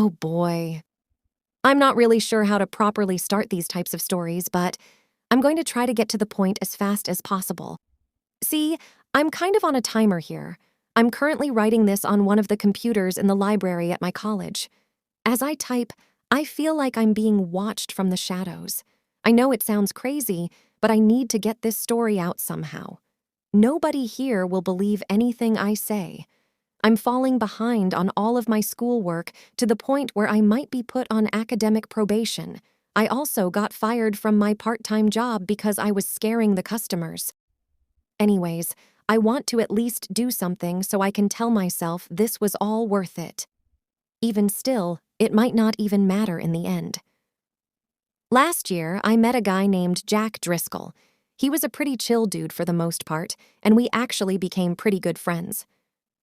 Oh boy. I'm not really sure how to properly start these types of stories, but I'm going to try to get to the point as fast as possible. See, I'm kind of on a timer here. I'm currently writing this on one of the computers in the library at my college. As I type, I feel like I'm being watched from the shadows. I know it sounds crazy, but I need to get this story out somehow. Nobody here will believe anything I say. I'm falling behind on all of my schoolwork to the point where I might be put on academic probation. I also got fired from my part-time job because I was scaring the customers. Anyways, I want to at least do something so I can tell myself this was all worth it. Even still, it might not even matter in the end. Last year, I met a guy named Jack Driscoll. He was a pretty chill dude for the most part, and we actually became pretty good friends.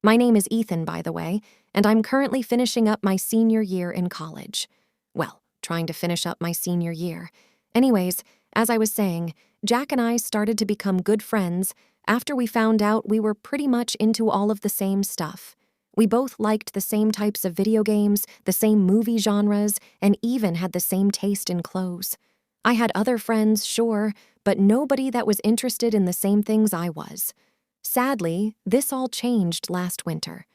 My name is Ethan, by the way, and I'm currently finishing up my senior year in college. Well, trying to finish up my senior year. Anyways, as I was saying, Jack and I started to become good friends after we found out we were pretty much into all of the same stuff. We both liked the same types of video games, the same movie genres, and even had the same taste in clothes. I had other friends, sure, but nobody that was interested in the same things I was. Sadly, this all changed last winter.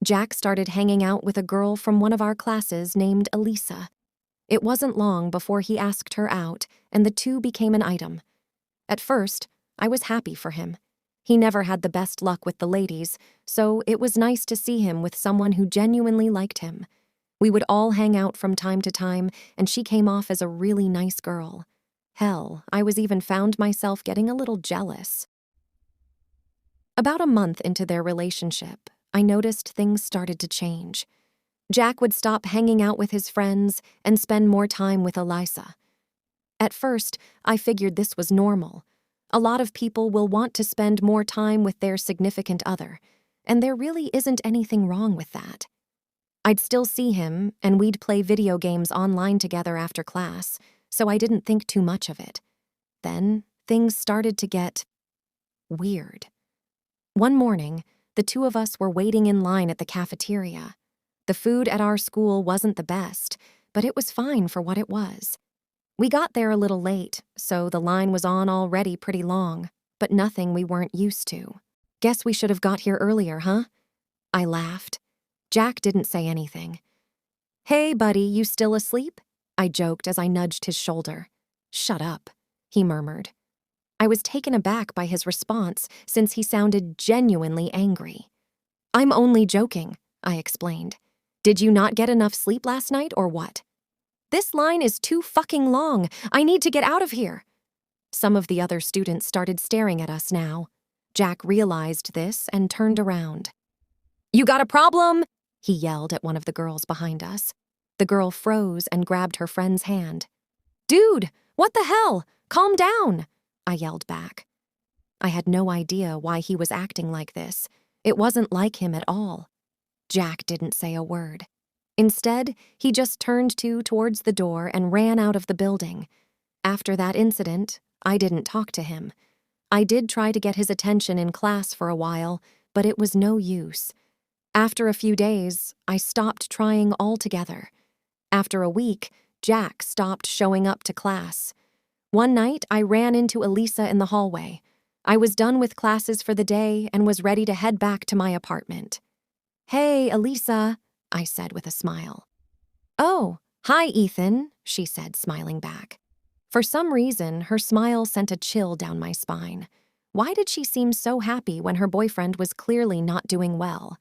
Jack started hanging out with a girl from one of our classes named Elisa. It wasn't long before he asked her out, and the two became an item. At first, I was happy for him. He never had the best luck with the ladies, so it was nice to see him with someone who genuinely liked him. We would all hang out from time to time, and she came off as a really nice girl. Hell, I was even found myself getting a little jealous. About a month into their relationship, I noticed things started to change. Jack would stop hanging out with his friends and spend more time with Elisa. At first, I figured this was normal. A lot of people will want to spend more time with their significant other, and there really isn't anything wrong with that. I'd still see him, and we'd play video games online together after class, so I didn't think too much of it. Then, things started to get weird. One morning, the two of us were waiting in line at the cafeteria. The food at our school wasn't the best, but it was fine for what it was. We got there a little late, so the line was on already pretty long, but nothing we weren't used to. Guess we should have got here earlier, huh? I laughed. Jack didn't say anything. Hey, buddy, you still asleep? I joked as I nudged his shoulder. Shut up, he murmured. I was taken aback by his response since he sounded genuinely angry. I'm only joking, I explained. Did you not get enough sleep last night or what? This line is too fucking long. I need to get out of here. Some of the other students started staring at us now. Jack realized this and turned around. You got a problem? He yelled at one of the girls behind us. The girl froze and grabbed her friend's hand. Dude, what the hell? Calm down, I yelled back. I had no idea why he was acting like this. It wasn't like him at all. Jack didn't say a word. Instead, he just turned towards the door and ran out of the building. After that incident, I didn't talk to him. I did try to get his attention in class for a while, but it was no use. After a few days, I stopped trying altogether. After a week, Jack stopped showing up to class. One night, I ran into Elisa in the hallway. I was done with classes for the day and was ready to head back to my apartment. Hey, Elisa, I said with a smile. Oh, hi, Ethan, she said, smiling back. For some reason, her smile sent a chill down my spine. Why did she seem so happy when her boyfriend was clearly not doing well?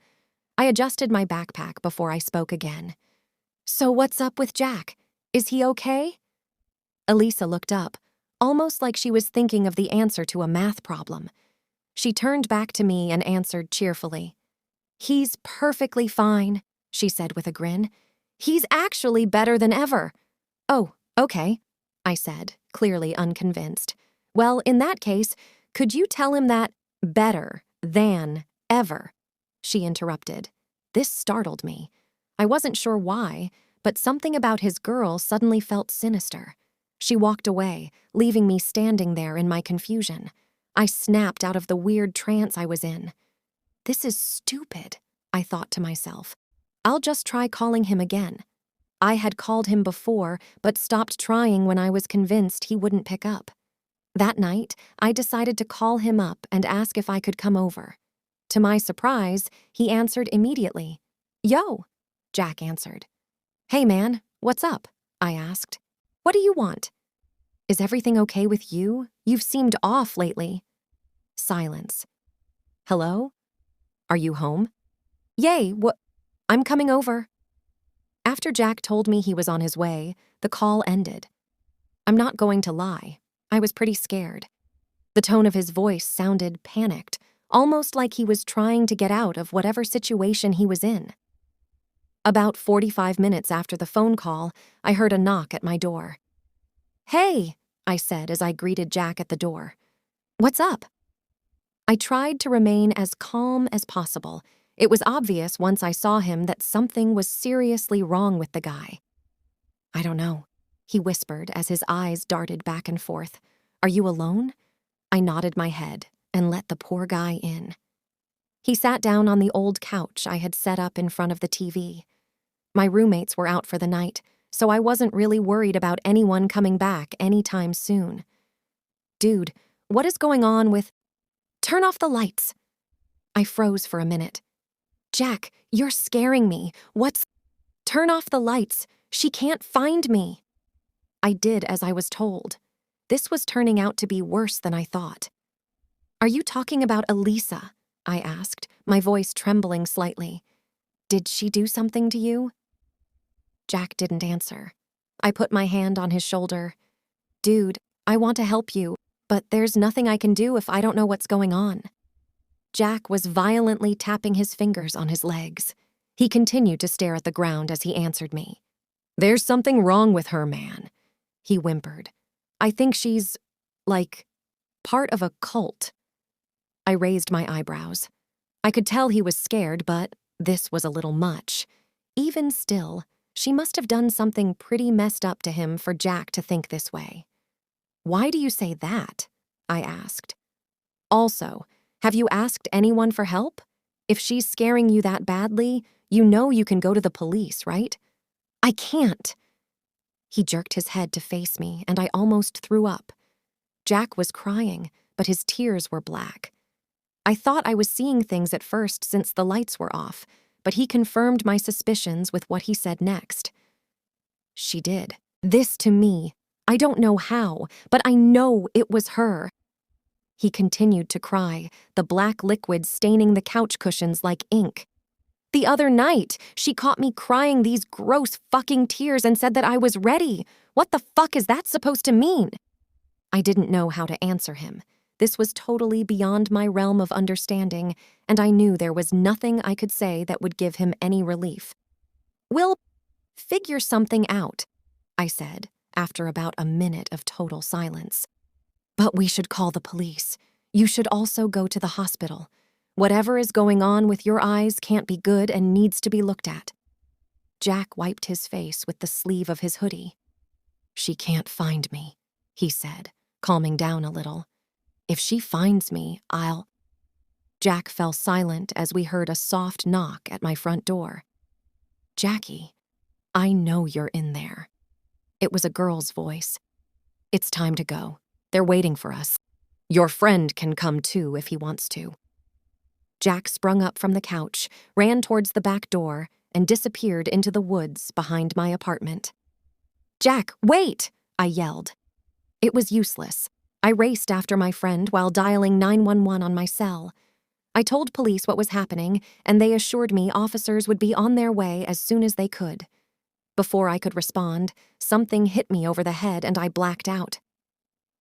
I adjusted my backpack before I spoke again. So what's up with Jack? Is he okay? Elisa looked up, almost like she was thinking of the answer to a math problem. She turned back to me and answered cheerfully. He's perfectly fine, she said with a grin. He's actually better than ever. Oh, okay, I said, clearly unconvinced. Well, in that case, could you tell him that better than ever? She interrupted. This startled me. I wasn't sure why, but something about his girl suddenly felt sinister. She walked away, leaving me standing there in my confusion. I snapped out of the weird trance I was in. This is stupid, I thought to myself. I'll just try calling him again. I had called him before, but stopped trying when I was convinced he wouldn't pick up. That night, I decided to call him up and ask if I could come over. To my surprise, he answered immediately. "Yo," Jack answered. "Hey man, what's up?" I asked. "What do you want?" "Is everything okay with you? You've seemed off lately." Silence. "Hello? Are you home?" "Yay, what? I'm coming over." After Jack told me he was on his way, the call ended. I'm not going to lie. I was pretty scared. The tone of his voice sounded panicked, almost like he was trying to get out of whatever situation he was in. About 45 minutes after the phone call, I heard a knock at my door. "Hey," I said as I greeted Jack at the door. "What's up?" I tried to remain as calm as possible. It was obvious once I saw him that something was seriously wrong with the guy. "I don't know," he whispered as his eyes darted back and forth. "Are you alone?" I nodded my head and let the poor guy in. He sat down on the old couch I had set up in front of the TV. My roommates were out for the night, so I wasn't really worried about anyone coming back anytime soon. "Dude, what is going on with—" "Turn off the lights." I froze for a minute. "Jack, you're scaring me. What's—" "Turn off the lights. She can't find me." I did as I was told. This was turning out to be worse than I thought. "Are you talking about Elisa?" I asked, my voice trembling slightly. "Did she do something to you?" Jack didn't answer. I put my hand on his shoulder. "Dude, I want to help you, but there's nothing I can do if I don't know what's going on." Jack was violently tapping his fingers on his legs. He continued to stare at the ground as he answered me. "There's something wrong with her, man," he whimpered. "I think she's, like, part of a cult." I raised my eyebrows. I could tell he was scared, but this was a little much. Even still, she must have done something pretty messed up to him for Jack to think this way. "Why do you say that?" I asked. "Also, have you asked anyone for help? If she's scaring you that badly, you know you can go to the police, right?" "I can't." He jerked his head to face me, and I almost threw up. Jack was crying, but his tears were black. I thought I was seeing things at first since the lights were off, but he confirmed my suspicions with what he said next. "She did this to me. I don't know how, but I know it was her." He continued to cry, the black liquid staining the couch cushions like ink. "The other night, she caught me crying these gross fucking tears and said that I was ready. What the fuck is that supposed to mean?" I didn't know how to answer him. This was totally beyond my realm of understanding, and I knew there was nothing I could say that would give him any relief. "We'll figure something out," I said, after about a minute of total silence. "But we should call the police. You should also go to the hospital. Whatever is going on with your eyes can't be good and needs to be looked at." Jack wiped his face with the sleeve of his hoodie. "She can't find me," he said, calming down a little. "If she finds me, I'll—" Jack fell silent as we heard a soft knock at my front door. "Jackie, I know you're in there." It was a girl's voice. "It's time to go. They're waiting for us. Your friend can come too if he wants to." Jack sprung up from the couch, ran towards the back door, and disappeared into the woods behind my apartment. "Jack, wait!" I yelled. It was useless. I raced after my friend while dialing 911 on my cell. I told police what was happening, and they assured me officers would be on their way as soon as they could. Before I could respond, something hit me over the head and I blacked out.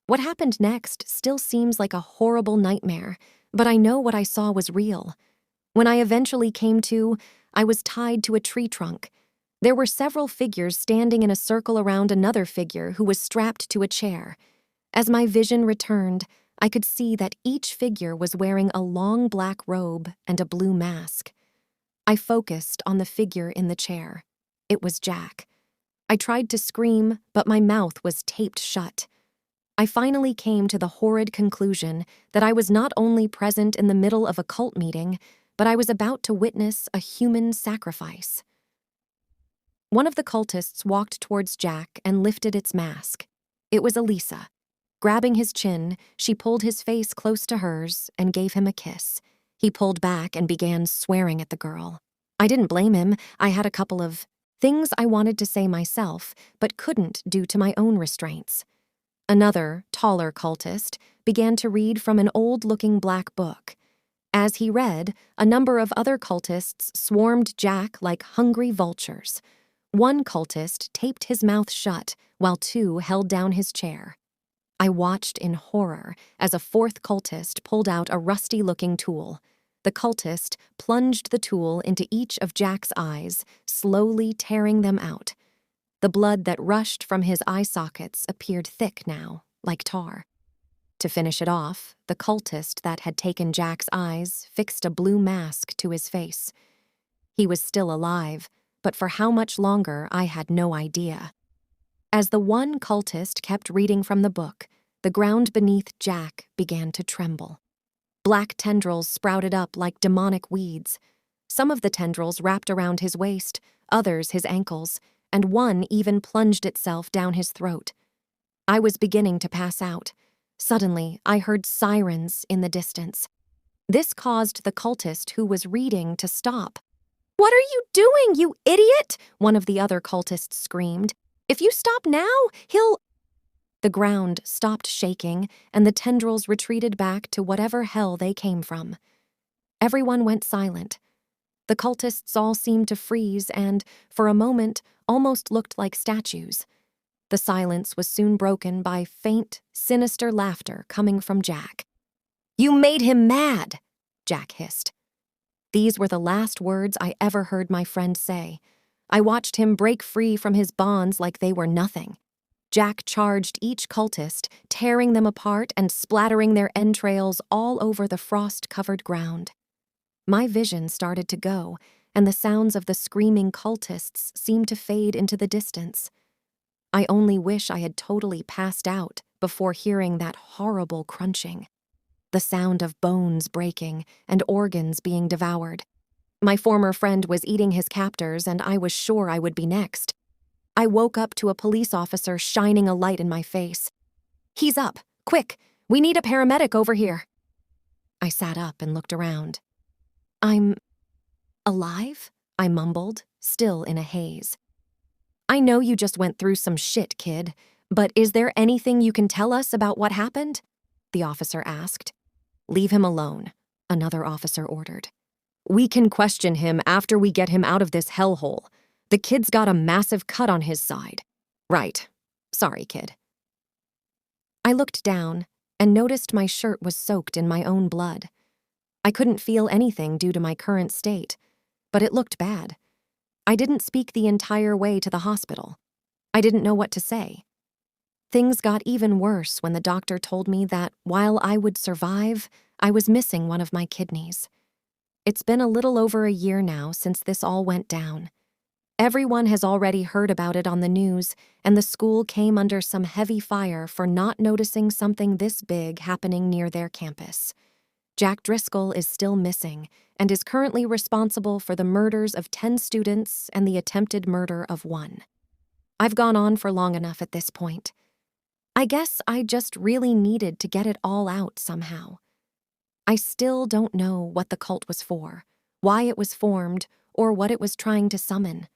What happened next still seems like a horrible nightmare, but I know what I saw was real. When I eventually came to, I was tied to a tree trunk. There were several figures standing in a circle around another figure who was strapped to a chair. As my vision returned, I could see that each figure was wearing a long black robe and a blue mask. I focused on the figure in the chair. It was Jack. I tried to scream, but my mouth was taped shut. I finally came to the horrid conclusion that I was not only present in the middle of a cult meeting, but I was about to witness a human sacrifice. One of the cultists walked towards Jack and lifted its mask. It was Elisa. Grabbing his chin, she pulled his face close to hers and gave him a kiss. He pulled back and began swearing at the girl. I didn't blame him. I had a couple of things I wanted to say myself, but couldn't due to my own restraints. Another, taller cultist began to read from an old-looking black book. As he read, a number of other cultists swarmed Jack like hungry vultures. One cultist taped his mouth shut while two held down his chair. I watched in horror as a fourth cultist pulled out a rusty-looking tool. The cultist plunged the tool into each of Jack's eyes, slowly tearing them out. The blood that rushed from his eye sockets appeared thick now, like tar. To finish it off, the cultist that had taken Jack's eyes fixed a blue mask to his face. He was still alive, but for how much longer I had no idea. As the one cultist kept reading from the book, the ground beneath Jack began to tremble. Black tendrils sprouted up like demonic weeds. Some of the tendrils wrapped around his waist, others his ankles, and one even plunged itself down his throat. I was beginning to pass out. Suddenly, I heard sirens in the distance. This caused the cultist who was reading to stop. "What are you doing, you idiot?" one of the other cultists screamed. "If you stop now, he'll—" The ground stopped shaking, and the tendrils retreated back to whatever hell they came from. Everyone went silent. The cultists all seemed to freeze and, for a moment, almost looked like statues. The silence was soon broken by faint, sinister laughter coming from Jack. "You made him mad," Jack hissed. These were the last words I ever heard my friend say. I watched him break free from his bonds like they were nothing. Jack charged each cultist, tearing them apart and splattering their entrails all over the frost-covered ground. My vision started to go, and the sounds of the screaming cultists seemed to fade into the distance. I only wish I had totally passed out before hearing that horrible crunching. The sound of bones breaking and organs being devoured. My former friend was eating his captors, and I was sure I would be next. I woke up to a police officer shining a light in my face. "He's up! Quick! We need a paramedic over here!" I sat up and looked around. "I'm alive?" I mumbled, still in a haze. "I know you just went through some shit, kid, but is there anything you can tell us about what happened?" the officer asked. "Leave him alone," another officer ordered. "We can question him after we get him out of this hellhole. The kid's got a massive cut on his side." "Right. Sorry, kid." I looked down and noticed my shirt was soaked in my own blood. I couldn't feel anything due to my current state, but it looked bad. I didn't speak the entire way to the hospital. I didn't know what to say. Things got even worse when the doctor told me that while I would survive, I was missing one of my kidneys. It's been a little over a year now since this all went down. Everyone has already heard about it on the news, and the school came under some heavy fire for not noticing something this big happening near their campus. Jack Driscoll is still missing and is currently responsible for the murders of 10 students and the attempted murder of 1. I've gone on for long enough at this point. I guess I just really needed to get it all out somehow. I still don't know what the cult was for, why it was formed, or what it was trying to summon.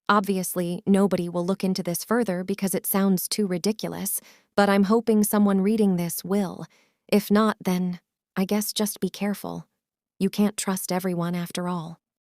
Obviously, nobody will look into this further because it sounds too ridiculous, but I'm hoping someone reading this will. If not, then I guess just be careful. You can't trust everyone after all.